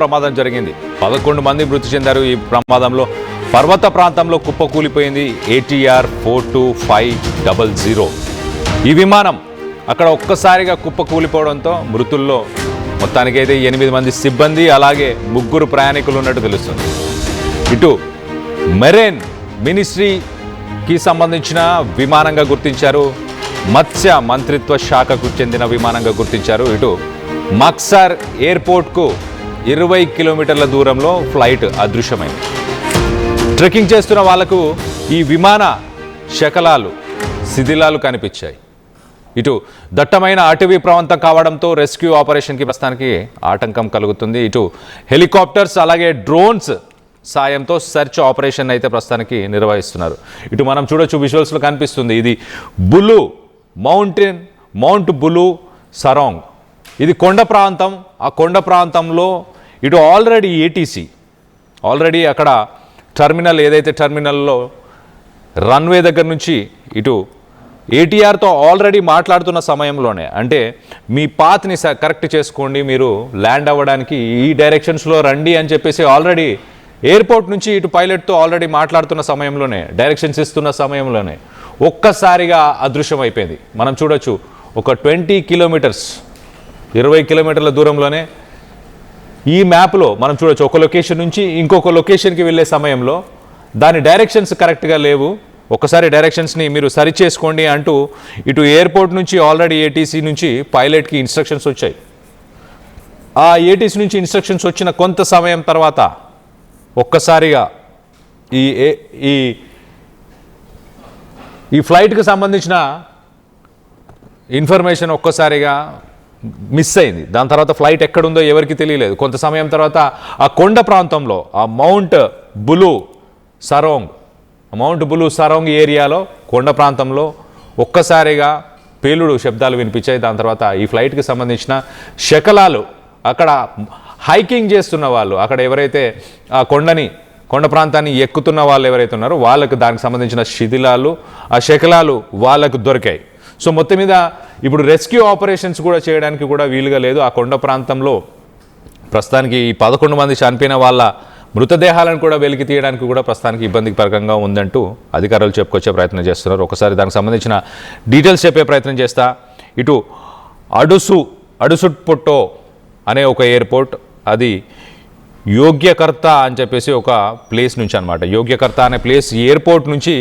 ప్రమాదం జరిగింది. 11 మంది మృతి చెందారు. ఈ ప్రమాదంలో పర్వత ప్రాంతంలో కుప్పకూలిపోయింది ATR 42500. ఈ విమానం అక్కడ ఒక్కసారిగా కుప్పకూలిపోవడంతో మృతుల్లో మొత్తానికైతే 8 మంది సిబ్బంది అలాగే 3 ప్రయాణికులు ఉన్నట్టు తెలుస్తుంది. ఇటు మెరైన్ మినిస్ట్రీకి సంబంధించిన విమానంగా గుర్తించారు, మత్స్య మంత్రిత్వ శాఖకు చెందిన విమానంగా గుర్తించారు. ఇటు మక్సర్ ఎయిర్పోర్ట్కు 20 కిలోమీటర్ల దూరంలో ఫ్లైట్ అదృశ్యమైంది. ట్రెక్కింగ్ చేస్తున్న వాళ్లకు ఈ విమాన శకలాలు శిథిలాలు కనిపించాయి. ఇటు దట్టమైన అటవీ ప్రాంతం కావడంతో రెస్క్యూ ఆపరేషన్కి ప్రస్తుతానికి ఆటంకం కలుగుతుంది. ఇటు హెలికాప్టర్స్ అలాగే డ్రోన్స్ సాయంతో సెర్చ్ ఆపరేషన్ అయితే ప్రస్తుతానికి నిర్వహిస్తున్నారు. ఇటు మనం చూడొచ్చు, విజువల్స్లో కనిపిస్తుంది, ఇది మౌంట్ బులు సరాంగ్. ఇది కొండ ప్రాంతం. ఆ కొండ ప్రాంతంలో ఇటు ఆల్రెడీ అక్కడ టర్మినల్ ఏదైతే టర్మినల్లో రన్వే దగ్గర నుంచి ఇటు ATRతో ఆల్రెడీ మాట్లాడుతున్న సమయంలోనే, అంటే మీ పాత్ని కరెక్ట్ చేసుకోండి, మీరు ల్యాండ్ అవ్వడానికి ఈ డైరెక్షన్స్లో రండి అని చెప్పేసి ఆల్రెడీ ఎయిర్పోర్ట్ నుంచి ఇటు పైలట్తో ఆల్రెడీ మాట్లాడుతున్న సమయంలోనే, డైరెక్షన్స్ ఇస్తున్న సమయంలోనే ఒక్కసారిగా అదృశ్యం అయిపోయింది. మనం చూడొచ్చు, ఒక 20 కిలోమీటర్ల దూరంలోనే ఈ మ్యాప్లో మనం చూడొచ్చు, ఒక లొకేషన్ నుంచి ఇంకొక లొకేషన్కి వెళ్ళే సమయంలో దాని డైరెక్షన్స్ కరెక్ట్గా లేవు, ఒక్కసారి డైరెక్షన్స్ని మీరు సరి చేసుకోండి అంటూ ఇటు ఎయిర్పోర్ట్ నుంచి ఆల్రెడీ ATC నుంచి పైలట్కి ఇన్స్ట్రక్షన్స్ వచ్చాయి. ఆ ATC నుంచి ఇన్స్ట్రక్షన్స్ వచ్చిన కొంత సమయం తర్వాత ఒక్కసారిగా ఈ ఫ్లైట్కి సంబంధించిన ఇన్ఫర్మేషన్ ఒక్కసారిగా మిస్ అయింది. దాని తర్వాత ఫ్లైట్ ఎక్కడుందో ఎవరికి తెలియలేదు. కొంత సమయం తర్వాత ఆ కొండ ప్రాంతంలో ఆ మౌంట్ బులు సరాంగ్ ఏరియాలో కొండ ప్రాంతంలో ఒక్కసారిగా పేలుడు శబ్దాలు వినిపించాయి. దాని తర్వాత ఈ ఫ్లైట్కి సంబంధించిన శకలాలు, అక్కడ హైకింగ్ చేస్తున్న వాళ్ళు, అక్కడ ఎవరైతే ఆ కొండ ప్రాంతాన్ని ఎక్కుతున్న వాళ్ళు ఎవరైతే ఉన్నారో వాళ్ళకు దానికి సంబంధించిన శిథిలాలు, ఆ శకలాలు వాళ్ళకు దొరికాయి. సో మొత్తం మీద ఇప్పుడు రెస్క్యూ ఆపరేషన్స్ కూడా చేయడానికి కూడా వీలుగా లేదు. ఆ కొండ ప్రాంతంలో ప్రస్తుతానికి ఈ 11 మంది చనిపోయిన వాళ్ళ మృతదేహాలను కూడా వెలికి తీయడానికి కూడా ప్రస్తుతానికి ఇబ్బందికరంగా ఉందంటూ అధికారులు చెప్పుకొచ్చే ప్రయత్నం చేస్తున్నారు. ఒకసారి దానికి సంబంధించిన డీటెయిల్స్ చెప్పే ప్రయత్నం చేస్తా. ఇటు అడుసుట్పొట్టో అనే ఒక ఎయిర్పోర్ట్, అది యోగ్యకర్త అని చెప్పేసి ఒక ప్లేస్ నుంచి అనమాట. యోగ్యకర్త అనే ప్లేస్ ఎయిర్పోర్ట్ నుంచి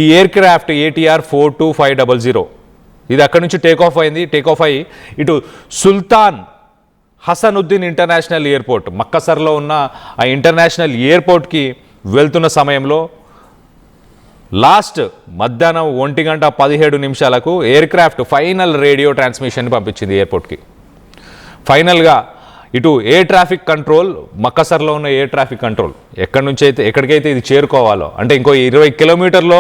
ఈ ఎయిర్ క్రాఫ్ట్ ATR 42500 ఇది అక్కడి నుంచి టేకాఫ్ అయ్యి ఇటు సుల్తాన్ హసనుద్దీన్ ఇంటర్నేషనల్ ఎయిర్పోర్ట్ మక్కసర్లో ఉన్న ఆ ఇంటర్నేషనల్ ఎయిర్పోర్ట్కి వెళ్తున్న సమయంలో లాస్ట్ మధ్యాహ్నం 1:17 air craft final radio transmission పంపించింది ఎయిర్పోర్ట్కి. ఫైనల్గా ఇటు ఎయిర్ ట్రాఫిక్ కంట్రోల్, మక్కసర్లో ఉన్న ఎయిర్ ట్రాఫిక్ కంట్రోల్ ఎక్కడికైతే ఇది చేరుకోవాలో, అంటే ఇంకో 20 కిలోమీటర్లో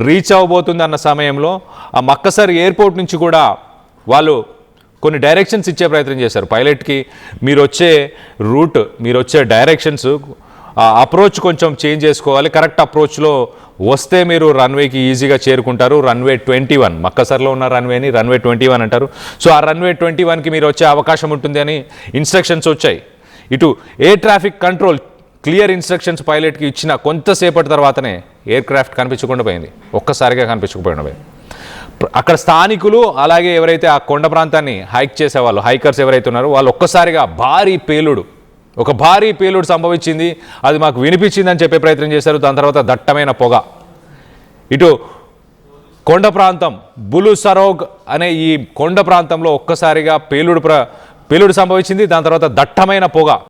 రీచ్ అవ్వబోతుంది అన్న సమయంలో ఆ మక్కసర్ ఎయిర్పోర్ట్ నుంచి కూడా వాళ్ళు కొన్ని డైరెక్షన్స్ ఇచ్చే ప్రయత్నం చేశారు పైలట్కి. మీరు వచ్చే డైరెక్షన్స్, అప్రోచ్ కొంచెం చేంజ్ చేసుకోవాలి, కరెక్ట్ అప్రోచ్లో వస్తే మీరు రన్వేకి ఈజీగా చేరుకుంటారు. రన్వే 21 మక్కసర్లో ఉన్న రన్వేని రన్వే 21 అంటారు. సో ఆ రన్వే 21కి మీరు వచ్చే అవకాశం ఉంటుంది అని ఇన్స్ట్రక్షన్స్ వచ్చాయి. ఇటు air traffic control clear instructions పైలట్కి ఇచ్చిన కొంతసేపటి తర్వాతనే ఎయిర్ క్రాఫ్ట్ కనిపించకుండా పోయింది. ఒక్కసారిగా కనిపించకపోయినా పోయింది. అక్కడ స్థానికులు అలాగే ఎవరైతే ఆ కొండ ప్రాంతాన్ని హైక్ చేసేవాళ్ళు, హైకర్స్ ఎవరైతే ఉన్నారో వాళ్ళు ఒక్కసారిగా ఒక భారీ పేలుడు సంభవించింది, అది మాకు వినిపించింది అని చెప్పే ప్రయత్నం చేశారు. దాని తర్వాత దట్టమైన పొగ, ఇటు కొండ ప్రాంతం బులు సరోగ్ అనే ఈ కొండ ప్రాంతంలో ఒక్కసారిగా పేలుడు సంభవించింది. దాని తర్వాత దట్టమైన పొగ.